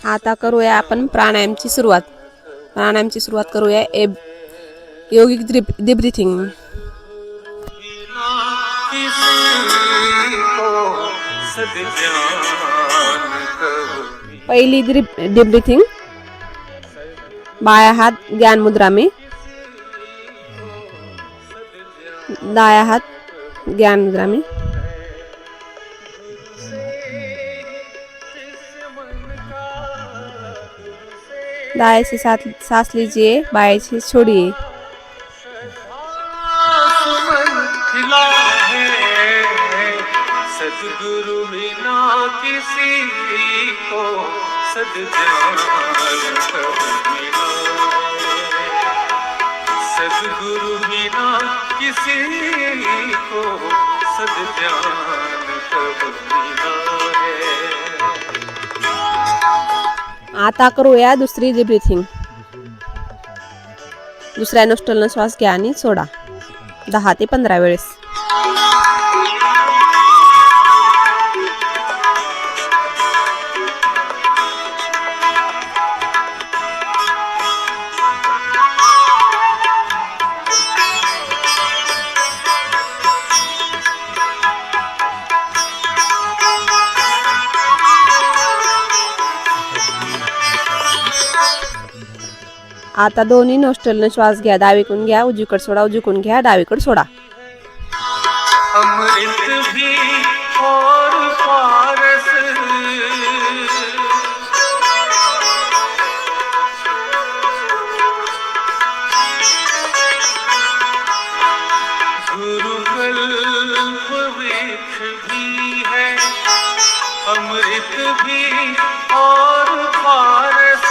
आता करूया आपण प्राणायामची सुरुवात. प्राणायामची सुरुवात करूया योगिक डीप ब्रीथिंग. पहिली डीप ब्रीथिंग. बाया हात ज्ञान मुद्रा में, दाया हाथ ज्ञान मुद्रा में. दाएं से सांस लीजिए, बाएं से छोड़िए. सद्गुरु बिना किसी को सद्ज्ञान कब मिला है. सद्गुरु बिना किसी को सद्ज्ञान कब मिला है. आता करूया दुसरी डीप ब्रीथिंग. दुसऱ्या नोस्ट्रलनं श्वास घ्या आणि सोडा 10 ते 15 वेळेस. आता दोन्ही नोस्ट्रलनं श्वास घ्या. डावीकडून घ्या, उजवीकडे सोडा, उजवीकडून घ्या, डावीकडे सोडा. अमृत भी और पारस गुरुकल्प वृक्ष भी है. अमृत भी और पारस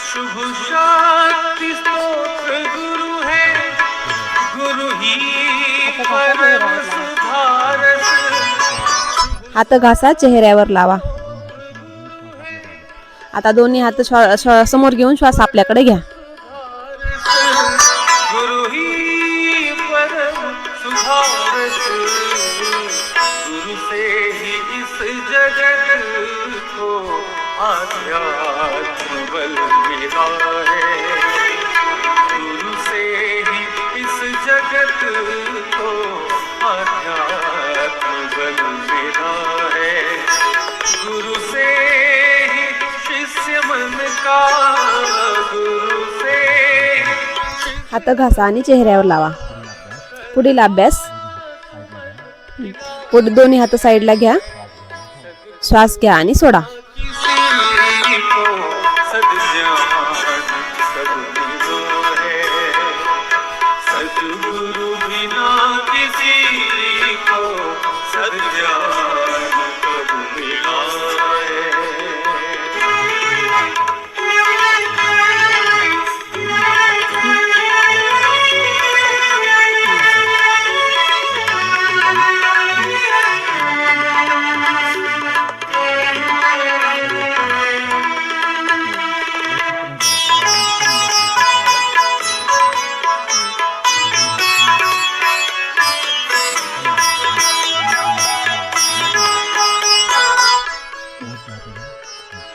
शुभ शक्ति स्तोत्र गुरु है. गुरु ही परम सुधारस. हात घासा, चेहऱ्यावर लावा. आता दोन्ही हात समोर घेऊन श्वास आपल्याकडे घ्या. गुरु ही परम सुधारस. गुरु से ही इस जगत को आध्यात्म बल मिला है. गुरु से ही इस जगत को आध्यात्म बल मिला है. गुरु से ही शिष्य मन का. गुरु से हात घासा आणि चेहऱ्यावर लावा. पुढील अभ्यास. दोन्ही हात साईडला घ्या. श्वास घ्या आणि सोडा. सद्गुरु बिना किसी को सद्ज्ञान कब मिला है.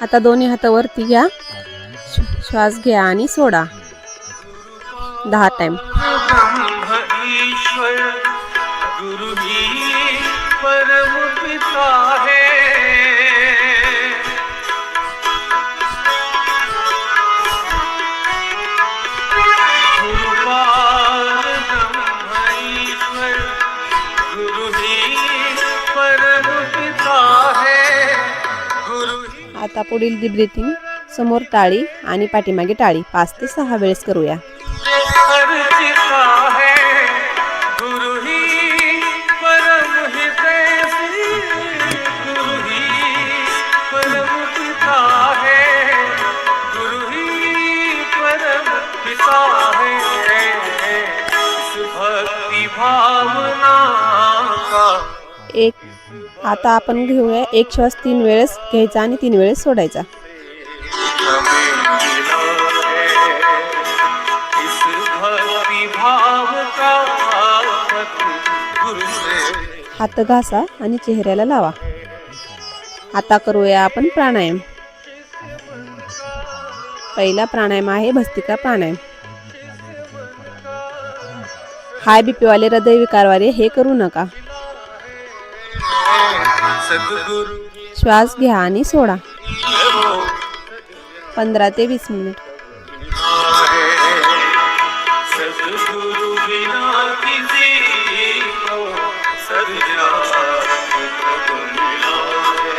आता दोन्ही हात वरती घ्या. श्वास घ्या आणि सोडा 10 टाइम. ब्रह्म ईश्वर गुरु ही परम पिता है. गुरु पार ब्रह्म ईश्वर गुरु ही परम पिता है. गुरु आता पुढील डीप ब्रीथिंग. समोर टाळी आणि पाठीमागे टाळी 5 ते 6 वेळेस करूया. अर्चिता है. गुरु ही परम हितैषी. गुरु ही परम पिता है. गुरु ही परम पिता है. इस भक्ति भावना का आता आपण घेऊया. एक श्वास 3 वेळेस घ्यायचा आणि 3 वेळेस सोडायचा. हात घासा आणि चेहऱ्याला लावा. आता करूया आपण प्राणायाम. पहिला प्राणायाम आहे भस्त्रिका प्राणायाम. हाय बीपी वाले हृदय विकारवाले हे करू नका. सद्गुरु श्वास घ्या आणि सोडा. 15 ते 20 मिनिट. सद्गुरु बिना किसी को सद्ज्ञान प्रभु मिला है.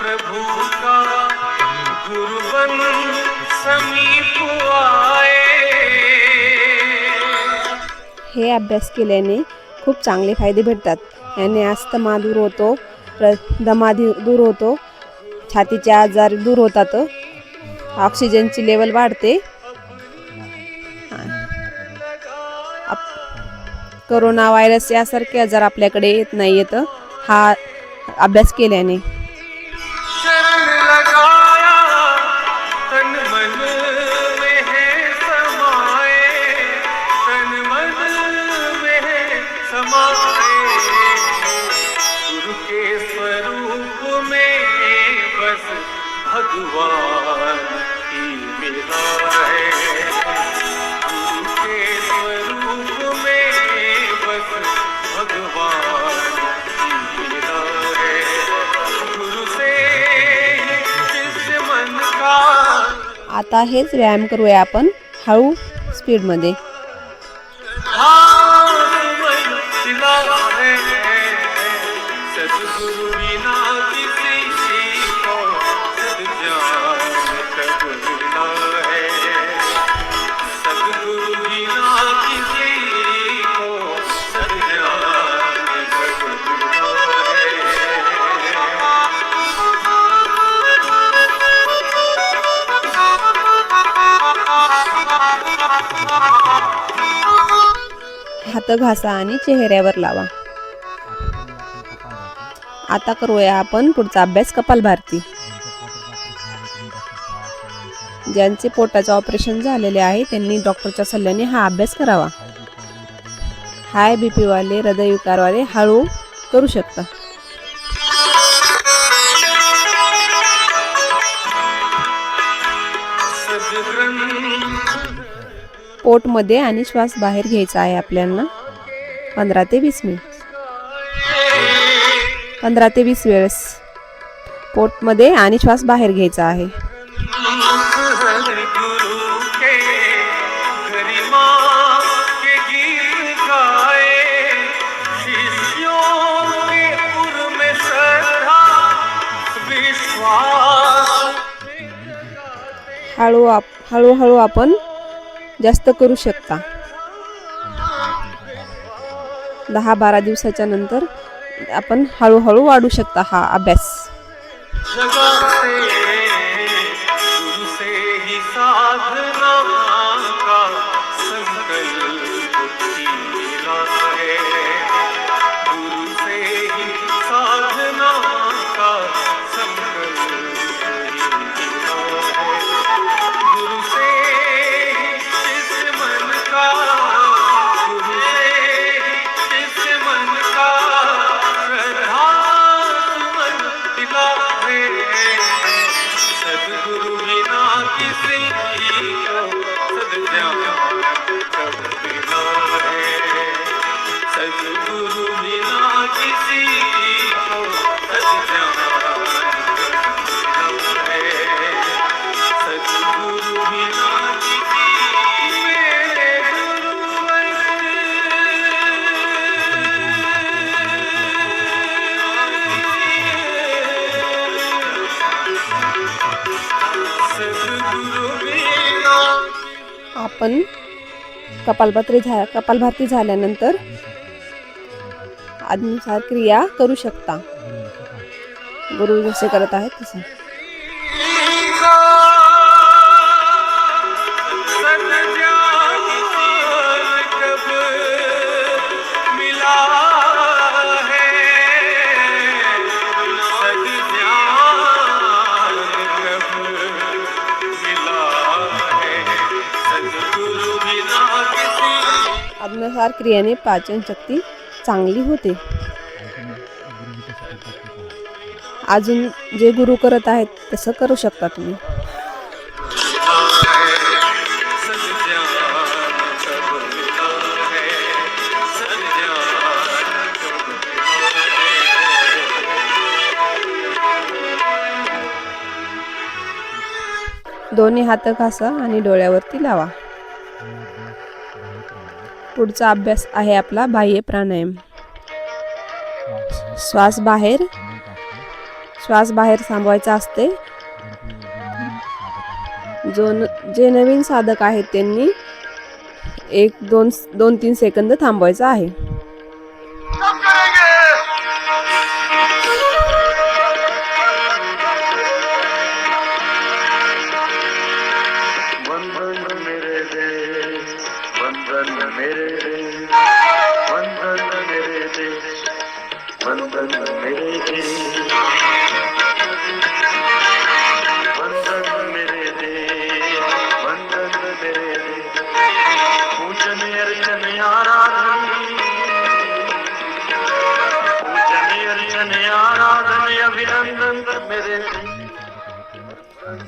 प्रभु का गुरुबन समीप आए. हे अभ्यास केल्याने खूप चांगले फायदे भेटतात. याने अस्थमा दूर होतो, दमा दूर होतो, छातीचे आजार दूर होतात, ऑक्सिजनची लेवल वाढते, कोरोना व्हायरस यासारखे आजार आपल्याकडे येत नाही येत हा अभ्यास केल्याने. शरण लगाया तन मन में है समाए, तन मन में है समाए. गुरु के स्वरूप में बस भगवान ही मिला है. गुरु के स्वरूप में बस भगवान ही मिला है. गुरु से शिष्य मन का. आता हेच व्यायाम करूया आपण हळू स्पीडमध्ये. सिला है सद्गुरु बिना किसी को सद्ज्ञान प्रभु मिला है. सद्गुरु बिना किसी को सद्ज्ञान प्रभु मिला है. हात घासा आणि चेहऱ्यावर लावा. आता करूया आपण पुढचा अभ्यास कपालभाती. ज्यांचे पोटाचे ऑपरेशन झालेले आहे त्यांनी डॉक्टरच्या सल्ल्याने हा अभ्यास करावा. हाय बीपी वाले हृदय विकारवाले हळू करू शकता. पोटमध्ये आणि श्वास बाहेर घ्यायचा आहे आपल्याला 15 ते 20 मिनिट. 15 ते 20 वेळेस पोटमध्ये आणि श्वास बाहेर घ्यायचा आहे. गुरु के गरिमा के गीत गाए, शिष्यों के उर में श्रद्धा विश्वास. हळूहळू आपण जास्त करू शकता. 10-12 दिवसाच्या नंतर आपण हळूहळू वाढू शकता हा अभ्यास. जगाते गुरु से ही साधना का संकल्प किया है. गुरु से ही साधना का संकल्प किया है. गुरु से ही शिष्य मन का, गुरु से ही शिष्य मन का श्रद्धा मन दिला है. सद्गुरु बिना किसी को सद्ज्ञान प्रभु मिला है. सद्गुरु बिना किसी को सद्ज्ञान प्रभु मिला है. सद्गुरु बिना किसी मेरे गुरुवर सद्गुरु बिना. आपण कपालभाती झाल्यानंतर अनुसार क्रिया करू शकता. गुरु जसे करत आहेत तसे. अनुसार क्रियाने पाचन शक्ती चांगली होते. अजून जे गुरु करत आहेत तसं करू शकता तुम्ही. दोन्ही हात घासा आणि डोळ्यावरती लावा. पुढचा अभ्यास आहे आपला बाह्य प्राणायाम. श्वास बाहेर थांबवायचा असते. जे नवीन साधक आहेत त्यांनी 1-2-3 सेकंद थांबवायचा आहे.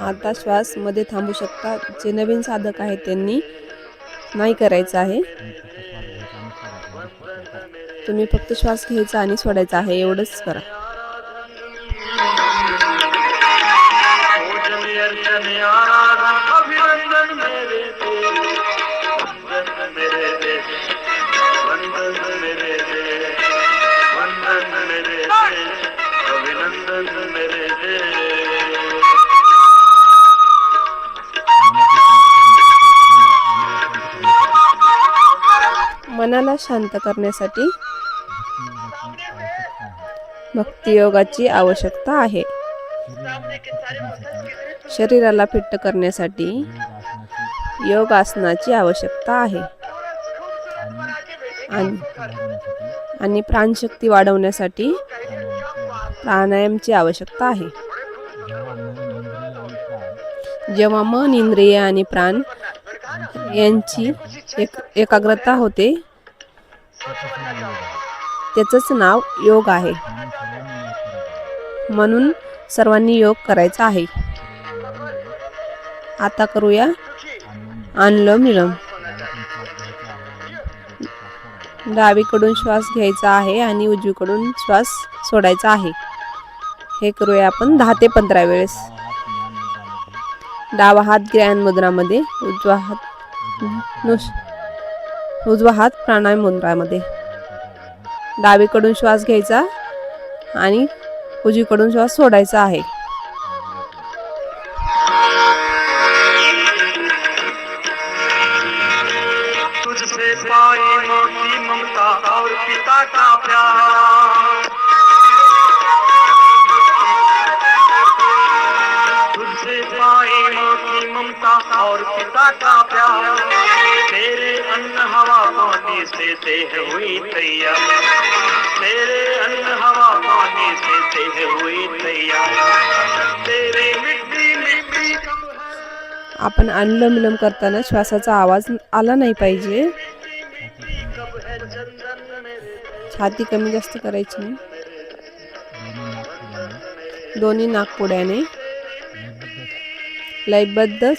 आता श्वास मध्ये थांबू शकता. जे नवीन साधक आहेत त्यांनी नाही करायचं आहे. तुम्ही फक्त श्वास घ्यायचा आणि सोडायचा आहे, एवढंच करा. मनाला शांत करण्यासाठी भक्तियोगाची आवश्यकता आहे. शरीराला फिट्ट करण्यासाठी योगासनाची आवश्यकता आहे. आणि प्राणशक्ती वाढवण्यासाठी प्राणायामची आवश्यकता आहे. जेव्हा मन, इंद्रिय आणि प्राण यांची एकाग्रता होते त्याचंच नाव योग आहे. म्हणून सर्वांनी योग करायचा आहे. आता करूया अनुलोम विलोम. डावीकडून श्वास घ्यायचा आहे आणि उजवीकडून श्वास सोडायचा आहे. हे करूया आपण 10 ते 15 वेळेस. डावा हात ज्ञान मुद्रामध्ये, उजवा हात प्राणायाम मुद्रामध्ये. डावीकडून श्वास घ्यायचा आणि उजवीकडून श्वास सोडायचा आहे. तुझसे पाई माँ की ममता और पिता का प्यार, तुझसे पाई माँ की ममता और पिता का प्यार, तेरे अन्न हवा पानी से देह हुई तैयार, तेरे अन्न हवा पानी से देह हुई तैयार, तेरे मिट्टी मिट्टी. आपण अनुलोम विलोम करताना श्वासाचा आवाज आला नाही पाहिजे. छाती कमी जास्त करायची नाही. दोन्ही नाकपुड्याने लयबद्ध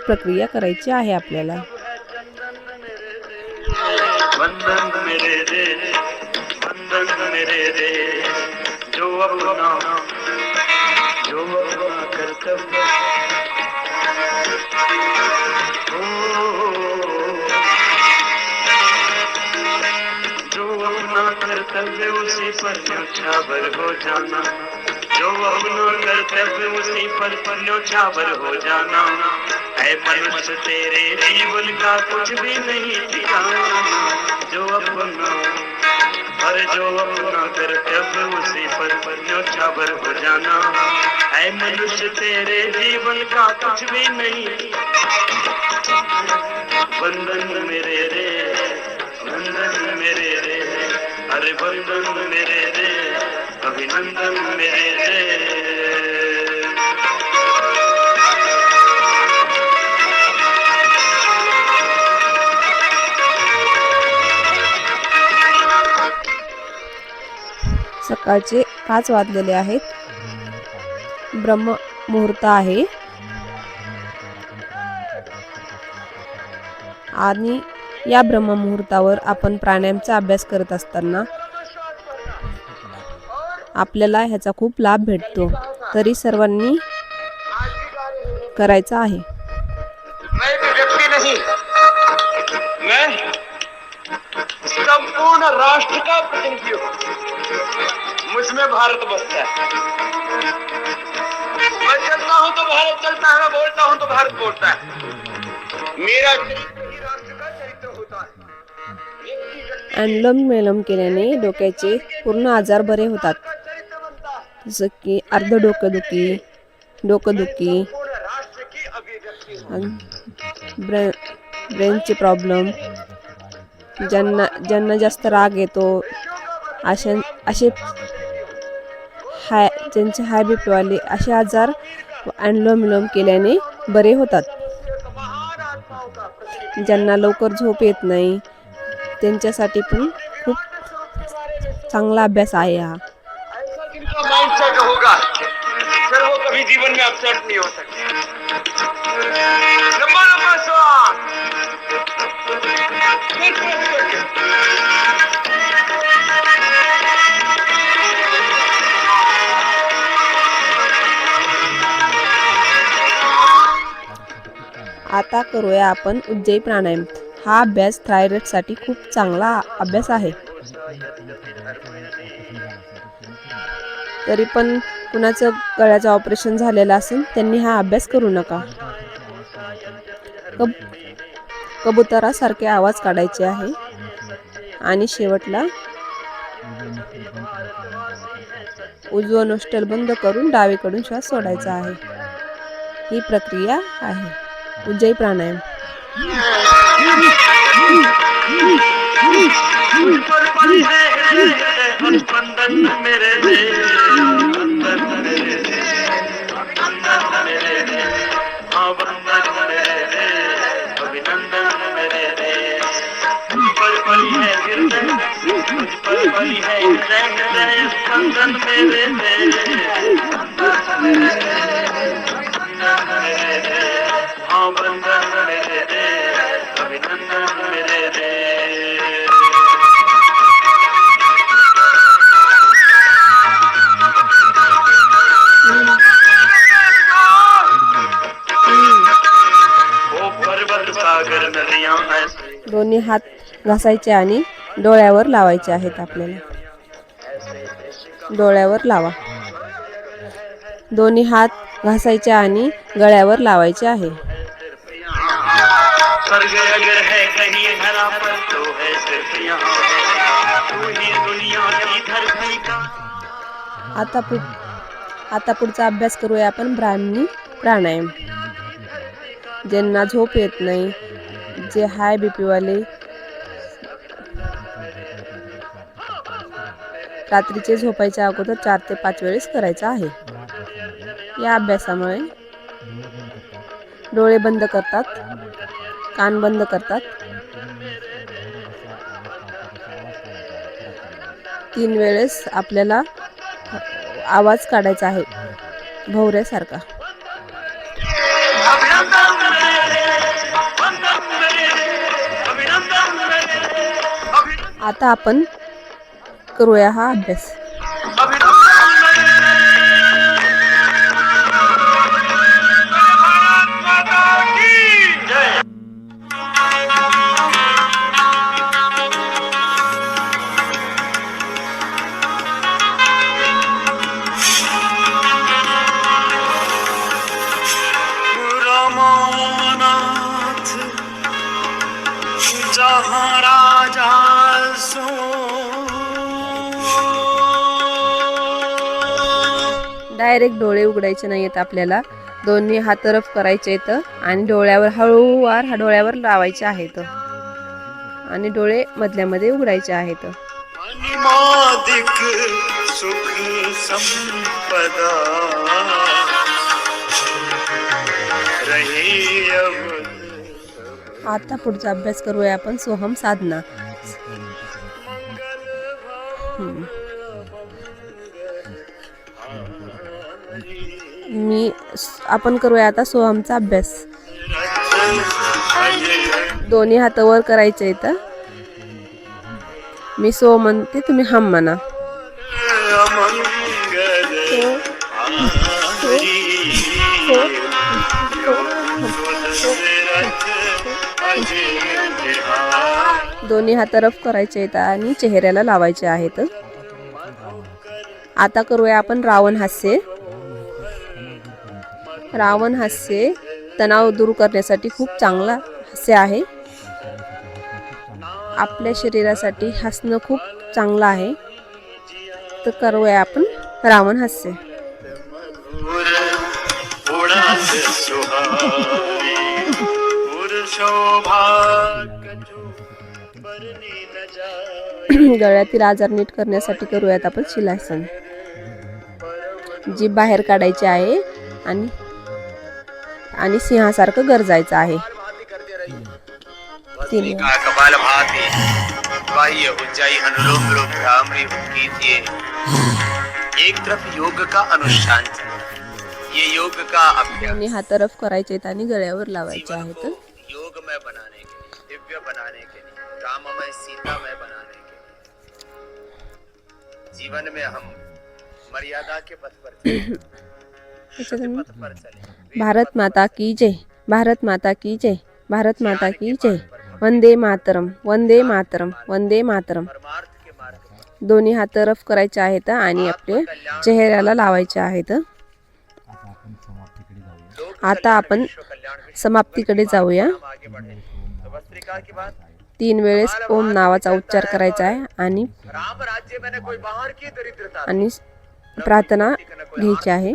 प्रक्रिया करायची आहे आपल्याला. वंदन मेरे दे, वंदन मेरे दे, जो अपना कर्तव्य, जो अपना कर्तव्य उसी पर न्योछावर हो जाना, जो अपना कर्तव्य उसी पर न्योछावर हो जाना, है मनुष्य तेरे जीवन का कुछ भी नहीं ठिकाना, जो अपना हर जो अपना कर्तव्य उसी पर न्योछावर हो जाना, है मनुष्य तेरे जीवन का कुछ भी नहीं। बंधन मेरे रे, बंधन मेरे रे, अरे बंधन मेरे रे, अभिनंदन मेरे रे। सकाळचे 5 वाजलेले आहेत. ब्रह्म मुहूर्त आहे आणि या ब्रह्म मुहूर्तावर आपण प्राणायामचा अभ्यास करत असताना आपल्याला ह्याचा खूप लाभ भेटतो. तरी सर्वांनी करायचा आहे. मैं भी व्यक्ति नहीं, मैं संपूर्ण राष्ट्र का प्रतिनिधि हूँ। मुझमें भारत बसता है। मैं चलता हूँ तो भारत चलता है, मैं बोलता हूँ तो भारत बोलता है। मेरा चरित्र ही राष्ट्र का चरित्र होता है। अनुलोम विलोम केल्याने डोक्याचे पूर्ण आजार बरे होतात, जसं की अर्ध डोकेदुखी, डोकेदुखी, ब्रेनचे प्रॉब्लेम, ज्यांना जास्त राग येतो असे ज्यांचे हाय बीपी वाले असे आजार अनुलोम विलोम केल्याने बरे होतात. ज्यांना लवकर झोप येत नाही त्यांच्यासाठी पण खूप चांगला अभ्यास आहे हा. जिनका माइंडसेट होगा फिर वो कभी जीवन में अपसेट नहीं हो सकते। लंबा लंबा श्वास, फिर प्रेस करके। आता करूया आपण उज्जयी प्राणायाम. हा अभ्यास थायरॉइड साठी खूप चांगला अभ्यास आहे. तरी पण कुणाचं गळ्याचं ऑपरेशन झालेलं असेल त्यांनी हा अभ्यास करू नका. कबुतरासारखे आवाज काढायचे आहे आणि शेवटला उजवं नोस्ट्रल बंद करून डावीकडून श्वास सोडायचा आहे. ही प्रक्रिया आहे उज्जयी प्राणायाम. दोन्ही हात घासायचे आणि डोळ्यावर लावायचे आहेत. आपल्याला डोळ्यावर लावा. दोन्ही हात घासायचे आणि गळ्यावर लावायचे आहे. आता पुढचा अभ्यास करूया आपण ब्राह्मणी प्राणायाम. ज्यांना झोप येत नाही, जे हाय बीपी वाले, रात्रीचे झोपायच्या अगोदर 4 ते 5 वेळेस करायचा आहे. या अभ्यासामुळे डोळे बंद करतात, कान बंद करतात. 3 वेळेस आपल्याला आवाज काढायचा आहे भोवऱ्यासारखा. आता आपण करूया हा अभ्यास. रामा जहाँ राजा सो डायरेक्ट डोळे उघडायचे नाहीत आपल्याला, दोन्ही हात तरफ करायचे आहेत आणि डोळ्यावर हळूवार डोळ्यावर लावायचे आहेत आणि डोळे मधल्यामध्ये उघडायचे आहेत. अनिमादिक सुख संपदा रहे अवध. आता पुढचा अभ्यास करूया आपण सोहम साधना. आपण करूया आता सोहमचा अभ्यास. दोन्ही हात वर करायचे आहेत. मी सो म्हणते, तुम्ही हम म्हणा. दोन्ही हात रफ करायचे आहेत आणि चेहऱ्याला लावायचे आहेत. आता करूया आपण रावण हास्य. रावण हास्य तणाव दूर करण्यासाठी खूप चांगला हास्य आहे. आपल्या शरीरासाठी हसणं खूप चांगलं आहे. तर करूया आपण रावण हास्य. गळ्यातील आजार नीट करण्यासाठी करूयात आपण शिलासन. जीभ बाहेर काढायची आहे आणि सिंहासारखं गरजायचं आहे. कपालभाति बाह्य उज्जाई अनुलोम विलोम भ्रामरी कीजिए. एक तरफ योग का अनुष्ठान ये योग का अभ्यास. दोन्ही हात रफ करायचे आहेत आणि गळ्यावर लावायचे आहेत. योगमय बनाने के लिए, दिव्य बनाने के लिए, राममय सीतामय बनाने के लिए जीवन में हम मर्यादा के पथ पर चले. भारत माता की जय, भारत माता की जय, भारत माता की जय. वंदे मातरम, वंदे मातरम, वंदे मातरम. दोन्ही हात रफ करायचे आहेत आणि आपले चेहऱ्याला लावायचे आहेत. आता आपण समाप्तीकडे जाऊया. 3 वेळेस ओम नावाचा उच्चार करायचा आहे आणि प्रार्थना घ्यायची आहे.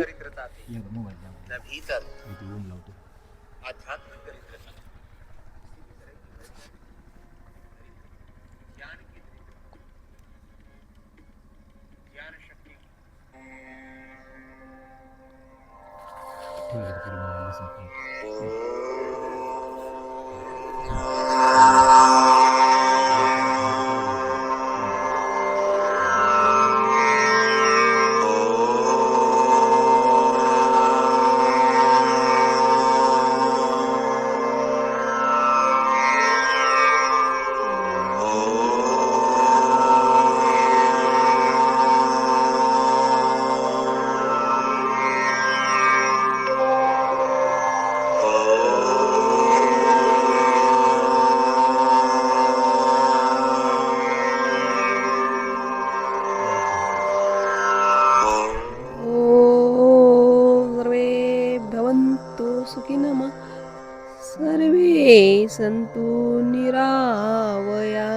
सर्वे सन्तु निरावया,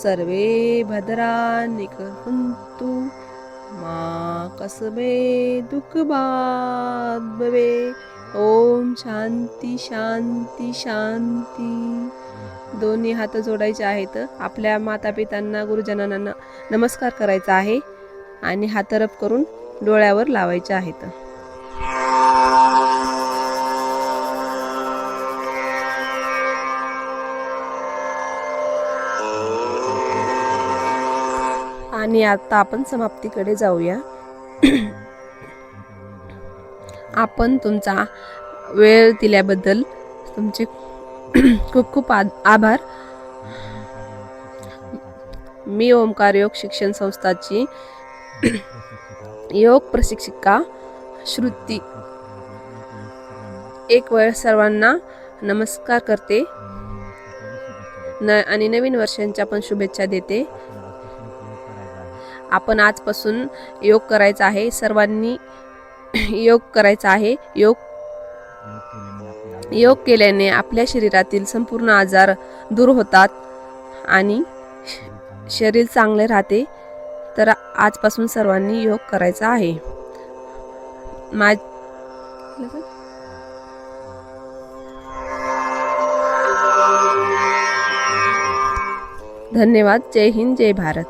सर्वे भद्राणि पश्यन्तु, मा कस्मै दुःखभाग् भवेत्. ओम शांती शांती शांती. दोन्ही हात जोडायचे आहेत. आपल्या माता पितांना गुरुजनांना नमस्कार करायचा आहे आणि हात रफ करून डोळ्यावर लावायचे आहेत. आणि आता आपण समाप्तीकडे जाऊया. आपण तुमचा वेळ दिल्याबद्दल तुमचे खूप खूप आभार. मी ओमकार योग शिक्षण संस्थाची योग प्रशिक्षिका श्रुती एक वेळ सर्वांना नमस्कार करते आणि नवीन वर्षांच्या पण शुभेच्छा देते. आपण आजपासून योग करायचा आहे. सर्वांनी योग करायचा आहे. योग केल्याने आपल्या शरीरातील संपूर्ण आजार दूर होतात आणि शरीर चांगले राहते. तर आजपासून सर्वांनी योग करायचा आहे. धन्यवाद. जय हिंद, जय भारत.